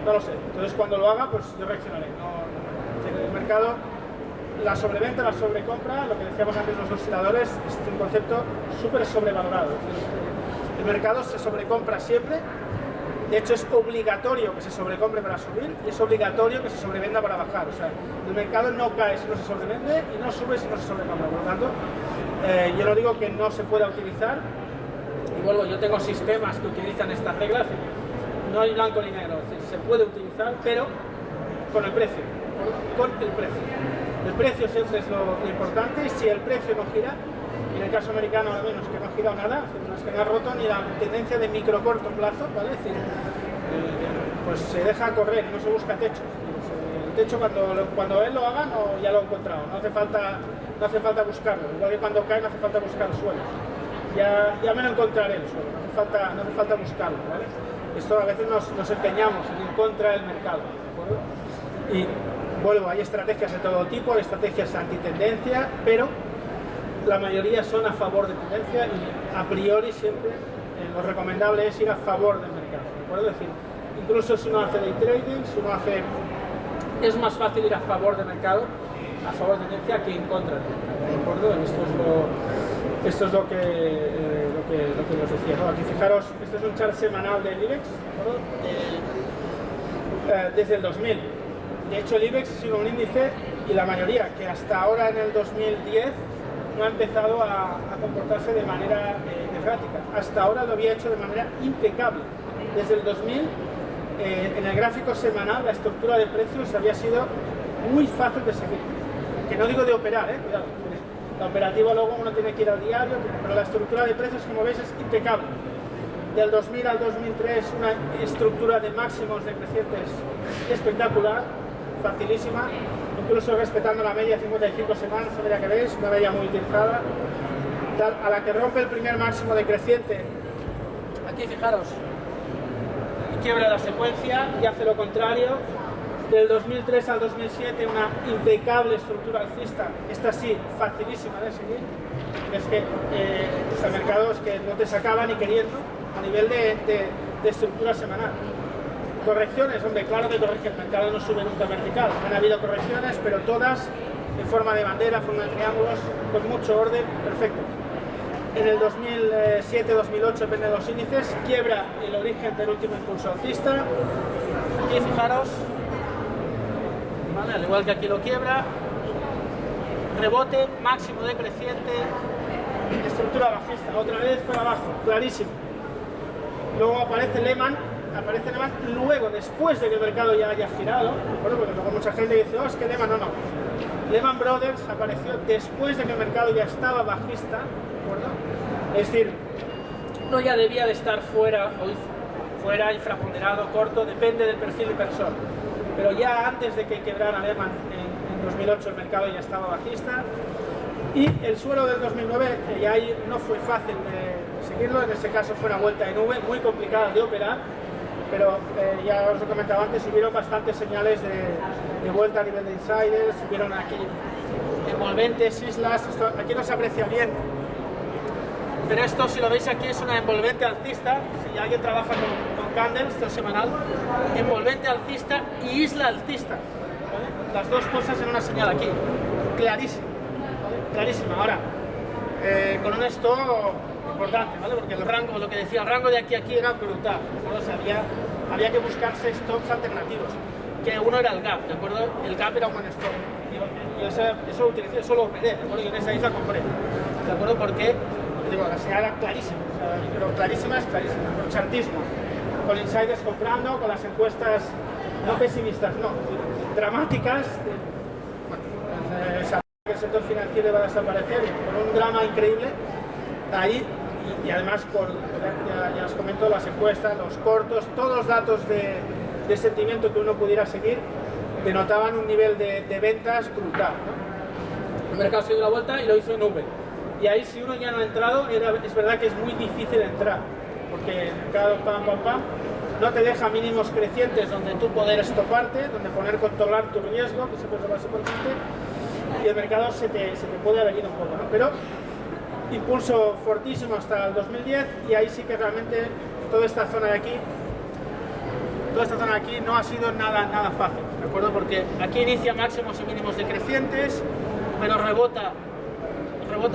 No lo sé. Entonces cuando lo haga, pues yo reaccionaré. El mercado, la sobreventa, la sobrecompra, lo que decíamos antes los osciladores, es un concepto súper sobrevalorado. El mercado se sobrecompra siempre, de hecho es obligatorio que se sobrecompre para subir y es obligatorio que se sobrevenda para bajar. O sea, el mercado no cae si no se sobrevende y no sube si no se sobrecompra. Por lo tanto, yo no digo que no se pueda utilizar, y vuelvo, yo tengo sistemas que utilizan estas reglas, no hay blanco ni negro, es decir, se puede utilizar, pero con el precio, con el precio. El precio siempre es lo importante, y si el precio no gira, y en el caso americano al menos que no ha girado nada, es que no ha roto ni la tendencia de micro corto plazo, ¿vale? Es decir, pues se deja correr, no se busca techo. El techo cuando él lo haga ya lo ha encontrado, no hace falta buscarlo, igual que cuando cae no hace falta buscar el suelo. Ya me lo encontraré el suelo, no hace falta buscarlo, ¿vale? Esto a veces nos empeñamos en ir contra el mercado, ¿de acuerdo? Y vuelvo, hay estrategias de todo tipo, hay estrategias antitendencia, pero la mayoría son a favor de tendencia y a priori siempre lo recomendable es ir a favor del mercado, ¿de acuerdo? Es decir, incluso si uno hace day trading, es más fácil ir a favor del mercado, a favor de tendencia, que en contra del mercado, ¿de acuerdo? Esto es lo que os decía. decía, ¿no? Aquí fijaros, este es un chart semanal del IBEX, desde el 2000. De hecho, el IBEX ha sido un índice, y la mayoría, que hasta ahora en el 2010 no ha empezado a comportarse de manera errática. Hasta ahora lo había hecho de manera impecable. Desde el 2000, en el gráfico semanal, la estructura de precios había sido muy fácil de seguir. Que no digo de operar, cuidado. La operativa luego uno tiene que ir al diario, pero la estructura de precios, como veis, es impecable. Del 2000 al 2003, una estructura de máximos decrecientes espectacular, facilísima, incluso respetando la media 55 semanas, la media que veis, una media muy utilizada, a la que rompe el primer máximo decreciente. Aquí fijaros, quiebra la secuencia y hace lo contrario. Del 2003 al 2007, una impecable estructura alcista, esta sí, facilísima de seguir. Es que el mercado es que no te sacaba ni queriendo a nivel de estructura semanal. Correcciones, hombre, claro que corrige, el mercado no sube nunca vertical. Han habido correcciones, pero todas en forma de bandera, forma de triángulos, con mucho orden, perfecto. En el 2007-2008, depende de los índices, quiebra el origen del último impulso alcista. Aquí fijaros, ¿vale? Al igual que aquí lo quiebra, rebote, máximo decreciente, estructura bajista, otra vez para abajo, clarísimo. Luego aparece Lehman luego, después de que el mercado ya haya girado, bueno, porque luego mucha gente dice, oh, es que Lehman no. Lehman Brothers apareció después de que el mercado ya estaba bajista, ¿de acuerdo? Es decir, uno ya debía de estar fuera, infraponderado, corto, depende del perfil inversor. Pero ya antes de que quebrara Lehman en 2008 el mercado ya estaba bajista, y el suelo del 2009 ya ahí no fue fácil de seguirlo. En ese caso fue una vuelta de nube muy complicada de operar, pero ya os lo comentaba antes, hubieron bastantes señales de vuelta a nivel de insiders, hubieron aquí envolventes, islas, aquí no se aprecia bien, pero esto, si lo veis aquí, es una envolvente alcista. Si alguien trabaja con candles, esto es semanal, envolvente alcista y isla alcista, ¿vale? Las dos cosas en una señal aquí, clarísima, ¿vale? Clarísima. Ahora, con un stop importante, ¿vale? Porque el rango, lo que decía, el rango de aquí a aquí era brutal, ¿no? O sea, había que buscarse stops alternativos, que uno era el gap, ¿de acuerdo? El gap era un buen stop, y eso lo utilicé, eso lo operé, ¿de acuerdo? Yo en esa isla compré, ¿de acuerdo? Porque digo, la señal era clarísima, o sea, pero clarísima es clarísima, con chartismo, con insiders comprando, con las encuestas no pesimistas, no, dramáticas, bueno, que el sector financiero iba a desaparecer, con un drama increíble ahí, y además ya os comento, las encuestas, los cortos, todos los datos de sentimiento que uno pudiera seguir denotaban un nivel de ventas brutal, ¿no? El mercado se dio la vuelta y lo hizo en V. Y ahí, si uno ya no ha entrado, es verdad que es muy difícil entrar, porque el mercado pam, no te deja mínimos crecientes donde tú poder estoparte, donde poder controlar tu riesgo, que siempre es lo más importante, y el mercado se te puede haber ido un poco, ¿no? Pero impulso fortísimo hasta el 2010, y ahí sí que realmente toda esta zona de aquí no ha sido nada fácil, ¿de acuerdo? Porque aquí inicia máximos y mínimos decrecientes, pero rebota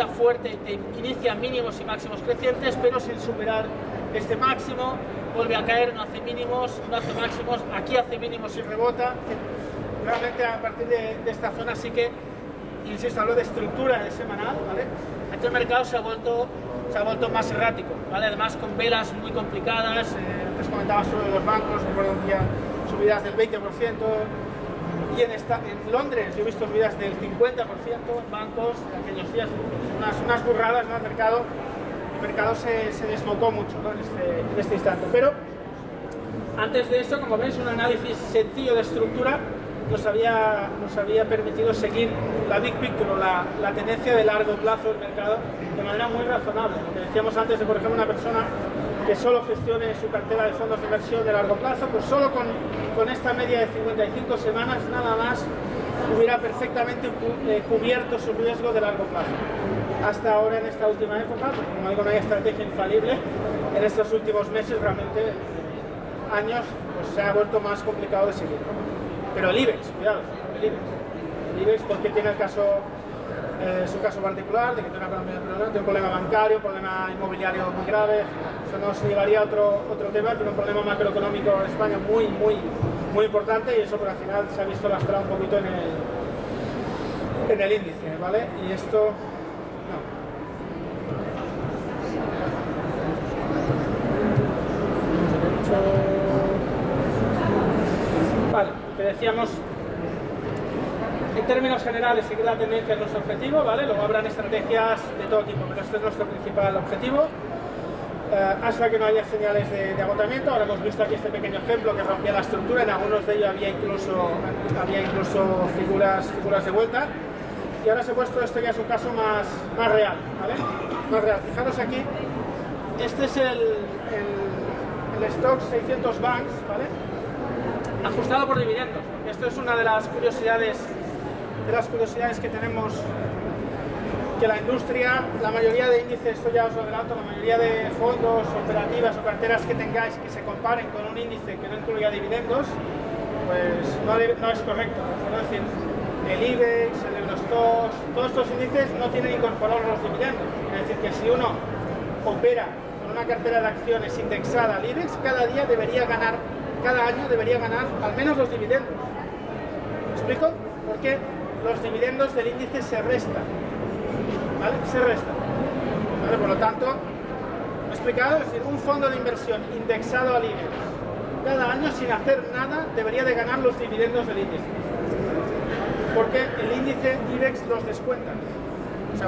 fuerte, inicia mínimos y máximos crecientes, pero sin superar este máximo, vuelve a caer, no hace mínimos, no hace máximos, aquí hace mínimos y rebota. Realmente a partir de esta zona sí que, insisto, hablo de estructura de semanal, ¿vale? Aquí el mercado se ha vuelto más errático, ¿vale? Además con velas muy complicadas, antes comentaba sobre los bancos, recuerdo un día subidas del 20%, y en Londres yo he visto subidas del 50% en bancos, aquellos días, unas burradas, ¿no? El mercado se desbocó mucho, ¿no? en este instante. Pero antes de eso, como veis, un análisis sencillo de estructura nos había permitido seguir la big picture, o la tendencia de largo plazo del mercado de manera muy razonable. Lo que decíamos antes de, por ejemplo, una persona que solo gestione su cartera de fondos de inversión de largo plazo, pues solo con esta media de 55 semanas nada más hubiera perfectamente cubierto su riesgo de largo plazo. Hasta ahora, en esta última época, porque como digo, no hay estrategia infalible, en estos últimos meses, realmente años, pues se ha vuelto más complicado de seguir, ¿no? Pero el IBEX, cuidado, el IBEX, porque tiene el caso su caso particular, de que tiene un problema bancario, un problema inmobiliario muy grave. Eso nos llevaría a otro tema, tiene un problema macroeconómico en España muy importante, y eso por al final se ha visto lastrado un poquito en el índice, ¿vale? Y esto... Vale, que decíamos, en términos generales seguir la tendencia es nuestro objetivo, ¿vale? Luego habrán estrategias de todo tipo, pero este es nuestro principal objetivo. Hasta que no haya señales de agotamiento. Ahora hemos visto aquí este pequeño ejemplo que rompía la estructura, en algunos de ellos había incluso figuras de vuelta, y ahora se ha puesto esto que es un caso más real, ¿vale? Más real. Fijaros aquí, este es el stock 600 banks, ¿vale? Ajustado por dividendos. Esto es una de las curiosidades que tenemos, que la industria, la mayoría de índices, esto ya os lo adelanto, la mayoría de fondos, operativas o carteras que tengáis que se comparen con un índice que no incluya dividendos, pues no es correcto. Es decir, el IBEX, el Eurostoxx, todos estos índices no tienen incorporados los dividendos. Es decir, que si uno opera con una cartera de acciones indexada al IBEX, cada año debería ganar al menos los dividendos. ¿Me explico? Porque los dividendos del índice se restan, ¿vale? Se restan, ¿vale? Por lo tanto, ¿me he explicado? Es decir, un fondo de inversión indexado al IBEX cada año sin hacer nada debería de ganar los dividendos del índice, porque el índice IBEX los descuenta. O sea,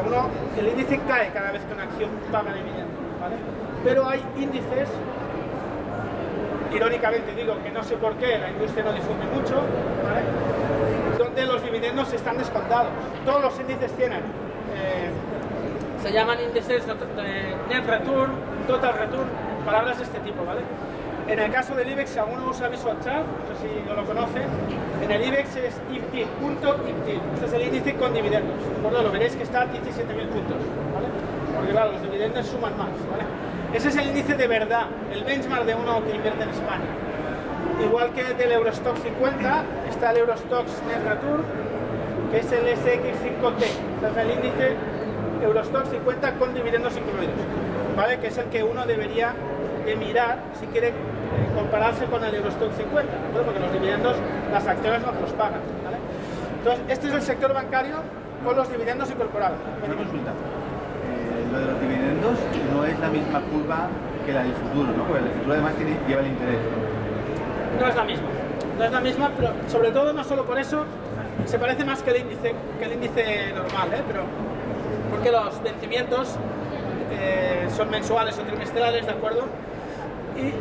el índice cae cada vez que una acción paga dividendos, ¿vale? Pero hay índices, irónicamente digo que no sé por qué la industria no difunde mucho, ¿vale?, donde los dividendos están descontados. Todos los índices tienen, se llaman índices net return, total return, palabras de este tipo, ¿vale? En el caso del IBEX, si alguno usa Visual Chart, no sé si no lo conoce, en el IBEX es IPTIL, este es el índice con dividendos, ¿de acuerdo? Lo veréis que está a 17.000 puntos, ¿vale? Porque claro, los dividendos suman más, ¿vale? Ese es el índice de verdad, el benchmark de uno que invierte en España. Igual que del Eurostoxx 50, está el Eurostoxx Net Return, que es el SX5T. Este es el índice Eurostoxx 50 con dividendos incluidos, ¿vale? Que es el que uno debería de mirar si quiere compararse con el Eurostoxx 50, ¿vale? Porque los dividendos, las acciones no los pagan, ¿vale? Entonces, este es el sector bancario con los dividendos incorporados. Una consulta. Lo de los dividendos no es la misma curva que la del futuro, ¿no? Porque el futuro además lleva el interés. No es la misma, pero sobre todo no solo por eso, se parece más que el índice normal, pero porque los vencimientos son mensuales o trimestrales, ¿de acuerdo? Y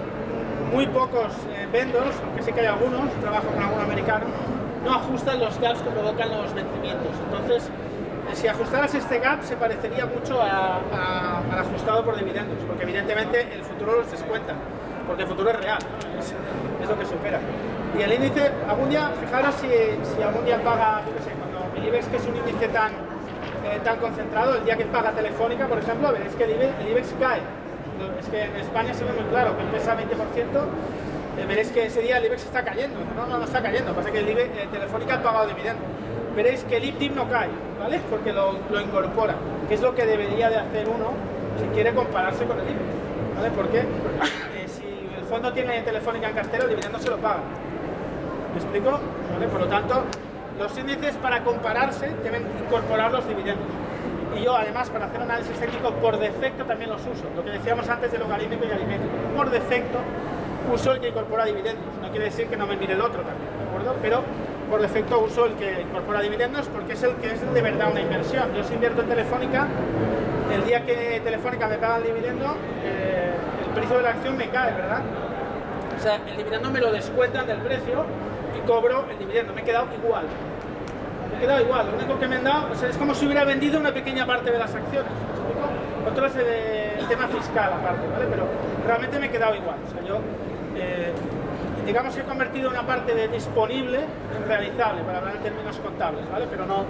muy pocos vendors, aunque sí que hay algunos, trabajo con algún americano, no ajustan los gaps que provocan los vencimientos. Entonces, si ajustaras este gap se parecería mucho al ajustado por dividendos, porque evidentemente el futuro los descuenta, porque el futuro es real, es lo que se opera. Y el índice, algún día, fijaros si algún día paga, yo qué sé, cuando el IBEX, que es un índice tan concentrado, el día que paga Telefónica, por ejemplo, veréis que el IBEX cae. Es que en España se ve muy claro que pesa 20%, veréis que ese día el IBEX está cayendo. No está cayendo, pasa que Telefónica ha pagado dividendos. Veréis que el IPTIM no cae, ¿vale? Porque lo incorpora, que es lo que debería de hacer uno si quiere compararse con el IBEX, ¿vale? Porque si el fondo tiene Telefónica en cartera, el dividendo se lo paga. ¿Me explico? ¿Vale? Por lo tanto, los índices para compararse deben incorporar los dividendos. Y yo, además, para hacer análisis técnico, por defecto también los uso. Lo que decíamos antes de logarítmico y aritmético. Por defecto uso el que incorpora dividendos. No quiere decir que no me mire el otro también, ¿de acuerdo? Pero por defecto uso el que incorpora dividendos porque es el que es de verdad una inversión. Yo si invierto en Telefónica, el día que Telefónica me paga el dividendo, el precio de la acción me cae, ¿verdad? O sea, el dividendo me lo descuentan del precio y cobro el dividendo. Me he quedado igual. Lo único que me han dado, o sea, es como si hubiera vendido una pequeña parte de las acciones. Otro es el tema fiscal aparte, ¿vale? Pero realmente me he quedado igual. O sea, yo, digamos que he convertido una parte de disponible en realizable, para hablar en términos contables, ¿vale? Pero no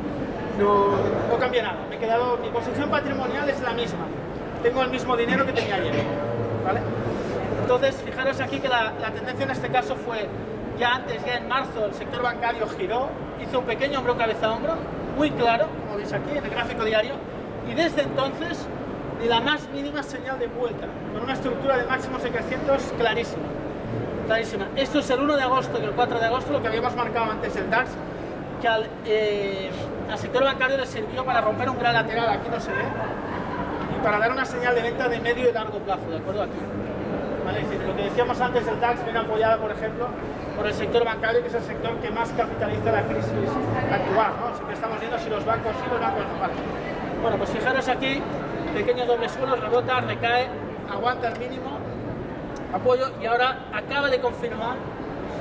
cambia nada. Me he quedado, mi posición patrimonial es la misma. Tengo el mismo dinero que tenía ayer, ¿vale? Entonces, fijaros aquí que la tendencia en este caso fue, ya en marzo, el sector bancario giró, hizo un pequeño hombro cabeza a hombro, muy claro, como veis aquí en el gráfico diario, y desde entonces ni la más mínima señal de vuelta, con una estructura de máximos decrecientes clarísima. Clarísima. Esto es el 1 de agosto y el 4 de agosto, lo que habíamos marcado antes del DAX, que al sector bancario le sirvió para romper un gran lateral, aquí no se ve, y para dar una señal de venta de medio y largo plazo, ¿de acuerdo? Aquí. ¿Vale? Es decir, lo que decíamos antes del DAX viene apoyada, por ejemplo, por el sector bancario, que es el sector que más capitaliza la crisis actual, ¿no? Siempre estamos viendo si los bancos sí, los bancos no. Vale. Bueno, pues fijaros aquí, pequeño doble suelo, rebota, recae, aguanta el mínimo, apoyo, y ahora acaba de confirmar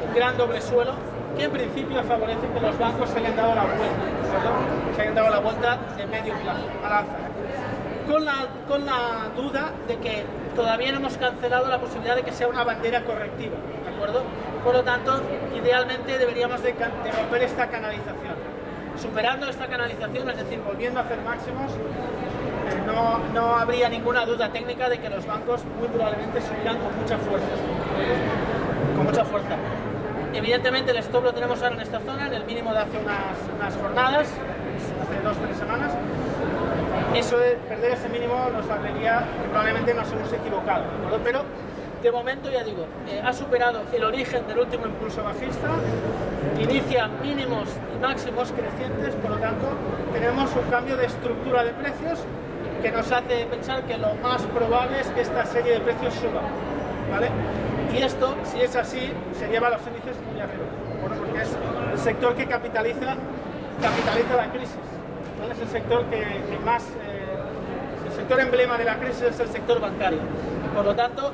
un gran doble suelo que en principio favorece que los bancos se hayan dado la vuelta, ¿verdad? Se hayan dado la vuelta de medio plazo, al alza. Con la duda de que todavía no hemos cancelado la posibilidad de que sea una bandera correctiva, ¿de acuerdo? Por lo tanto, idealmente deberíamos de romper esta canalización. Superando esta canalización, es decir, volviendo a hacer máximos, no habría ninguna duda técnica de que los bancos muy probablemente subirán con mucha fuerza. Con mucha fuerza. Evidentemente el stop lo tenemos ahora en esta zona, en el mínimo de hace unas jornadas, hace 2 o 3 semanas. Eso de perder ese mínimo nos hablaría que probablemente nos hemos equivocado, ¿de acuerdo? Pero de momento, ya digo, ha superado el origen del último impulso bajista, inicia mínimos y máximos crecientes, por lo tanto tenemos un cambio de estructura de precios que nos hace pensar que lo más probable es que esta serie de precios suba, ¿vale? Y esto, si es así, se lleva a los índices muy arriba, bueno, porque es el sector que capitaliza la crisis, ¿vale? Es el sector que más, el sector emblema de la crisis es el sector bancario. Por lo tanto,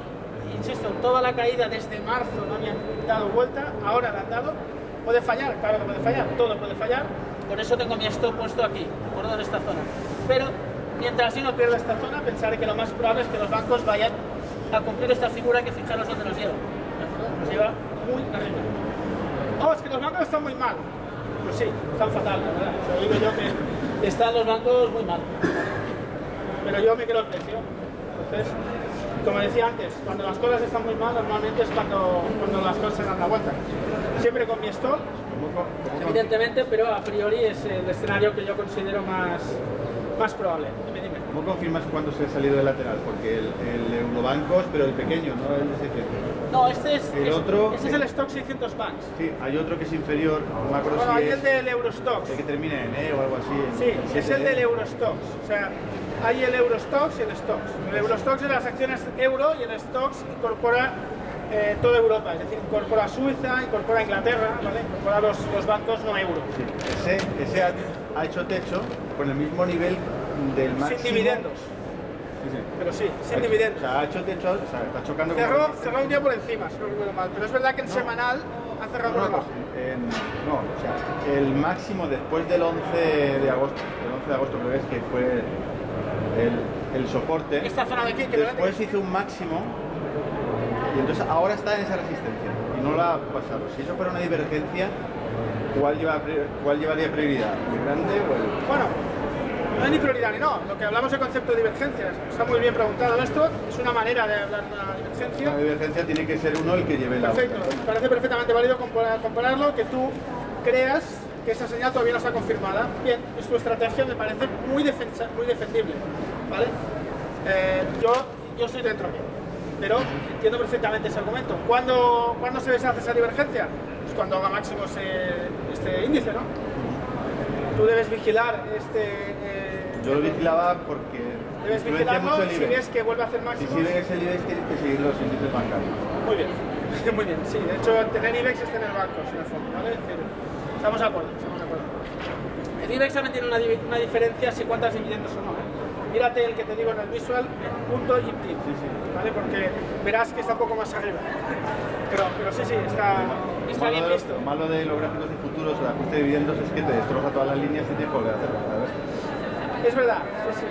insisto, toda la caída desde marzo no habían dado vuelta, ahora la han dado. Puede fallar, claro que puede fallar, todo puede fallar, por eso tengo mi stop puesto aquí, por en esta zona. Pero mientras yo no pierda esta zona, pensaré que lo más probable es que los bancos vayan a cumplir esta figura que fijaros dónde nos lleva. Nos lleva muy arriba. Oh, es que los bancos están muy mal. Pues sí, están fatal, la verdad. O sea, digo yo que están los bancos muy mal. Pero yo me creo el precio. Entonces, como decía antes, cuando las cosas están muy mal, normalmente es cuando las cosas se dan la vuelta. Siempre con mi stop, evidentemente, pero a priori es el escenario que yo considero más probable. Dime. ¿Cómo confirmas cuándo se ha salido del lateral? Porque el Eurobancos, pero el pequeño, no el de 600. No, este es el Stock 600 Banks. Sí, hay otro que es inferior, no me acuerdo bueno, si hay es el del Eurostox. el que termina en E o algo así. Sí, es el del Eurostox. O sea, hay el Eurostox y el Stox. El Eurostox es las acciones euro y el Stox incorpora toda Europa, es decir, incorpora Suiza, incorpora Inglaterra, ¿vale? Incorpora los bancos no euro. Sí. Ese ha hecho techo con el mismo nivel del máximo. Sin dividendos. Sí. Pero sí, sin dividendos. O sea, ha hecho techo, o sea, está chocando Cerró un día por encima, si no recuerdo mal, pero es verdad que en semanal ha cerrado por debajo. No, o sea, el máximo después del 11 de agosto, creo que fue el soporte. Esta zona de aquí, que después hizo un máximo y entonces ahora está en esa resistencia y no la ha pasado. Si eso fuera una divergencia, ¿cuál llevaría prioridad? ¿El grande o el...? Bueno, no hay ni prioridad ni no. Lo que hablamos de concepto de divergencias, está muy bien preguntado esto, es una manera de hablar de una divergencia. La divergencia tiene que ser uno el que lleve la otra. Perfecto, me parece perfectamente válido compararlo, que tú creas que esa señal todavía no está confirmada. Bien, es tu estrategia, me parece muy defendible, ¿vale? Yo estoy dentro aquí, pero entiendo perfectamente ese argumento. ¿Cuándo se deshace esa divergencia? Pues cuando haga máximos este índice, ¿no? Tú debes vigilar Yo lo vigilaba porque debes vigilarlo si ves que vuelve a hacer máximos. Y si ves el IBEX tienes que seguir los índices bancarios. Muy bien, muy bien, sí. De hecho, tener IBEX es tener bancos, en el fondo, ¿vale? Es decir, estamos de acuerdo. El IBEX también tiene una diferencia si cuentas dividendos o no, ¿eh? Mírate el que te digo en el visual, en punto y PIB, ¿vale? Porque verás que está un poco más arriba. Pero sí, está bien visto. Lo malo de los gráficos de futuros, el ajuste de dividendos, es que te destroza todas las líneas y tienes que volver a hacerlo, ¿sabes? Es verdad, sí.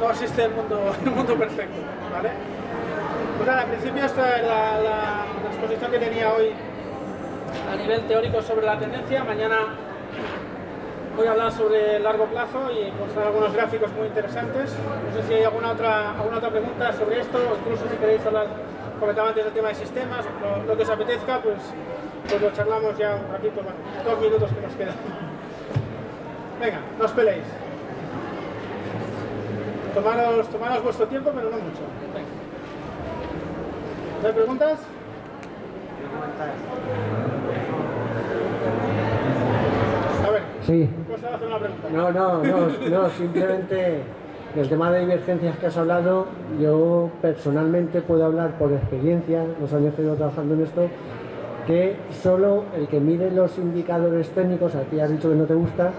No existe el mundo perfecto, ¿vale? Pues nada, en principio esta es la exposición que tenía hoy a nivel teórico sobre la tendencia. Mañana voy a hablar sobre el largo plazo y mostrar algunos gráficos muy interesantes. No sé si hay alguna otra pregunta sobre esto, o incluso si queréis hablar, comentaba antes del tema de sistemas, lo que os apetezca, pues lo charlamos ya un ratito, bueno, 2 minutos que nos quedan. Venga, no os peleéis. Tomaros vuestro tiempo, pero no mucho. Venga. ¿No hay preguntas? A ver, Sí. ¿puedo hacer una pregunta? No, simplemente del tema de divergencias que has hablado, yo personalmente puedo hablar por experiencia, los años que llevo trabajando en esto, que solo el que mide los indicadores técnicos, a ti has dicho que no te gusta,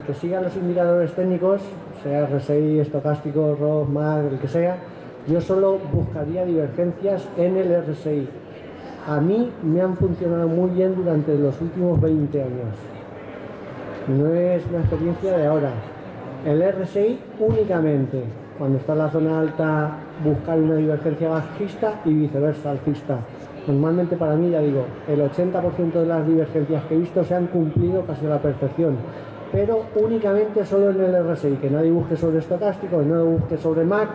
que siga los indicadores técnicos, sea RSI, estocástico, ROS, MAC, el que sea, yo solo buscaría divergencias en el RSI. A mí me han funcionado muy bien durante los últimos 20 años. No es una experiencia de ahora. El RSI únicamente, cuando está en la zona alta, buscar una divergencia bajista y viceversa, alcista. Normalmente para mí, ya digo, el 80% de las divergencias que he visto se han cumplido casi a la perfección, pero únicamente solo en el RSI, que nadie busque sobre estocástico, que no busque sobre MAC,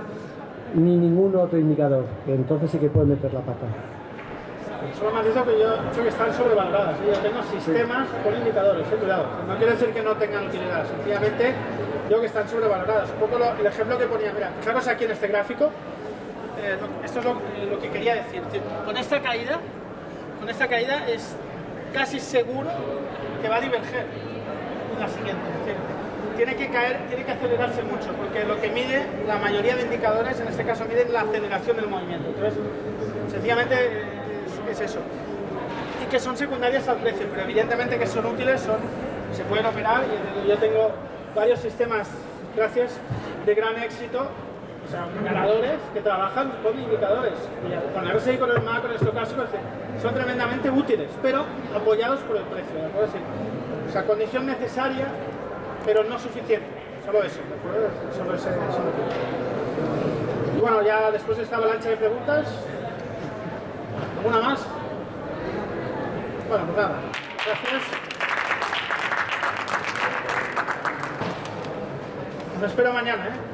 ni ningún otro indicador, que entonces sí que puede meter la pata. Solo me has dicho que yo he dicho que están sobrevaloradas. Yo tengo sistemas con indicadores, cuidado. No quiere decir que no tengan utilidad, sencillamente digo que están sobrevaloradas. Un poco el ejemplo que ponía, mira, fijaros aquí en este gráfico, esto es lo que quería decir. Con esta caída es casi seguro que va a diverger en la siguiente. Es decir, tiene que caer, tiene que acelerarse mucho, porque lo que mide, la mayoría de indicadores, en este caso miden la aceleración del movimiento. Entonces, sencillamente es eso. Y que son secundarias al precio, pero evidentemente que son útiles, se pueden operar, y yo tengo varios sistemas, gracias, de gran éxito, o sea, ganadores que trabajan con indicadores, con el RSI, con el MAC, con el estocástico, son tremendamente útiles, pero apoyados por el precio, ¿de acuerdo? O sea, condición necesaria, pero no suficiente, solo eso, ¿de acuerdo? Solo ese motivo. Y bueno, ya después de esta avalancha de preguntas, ¿alguna más? Bueno, pues nada, gracias. Os espero mañana, ¿eh?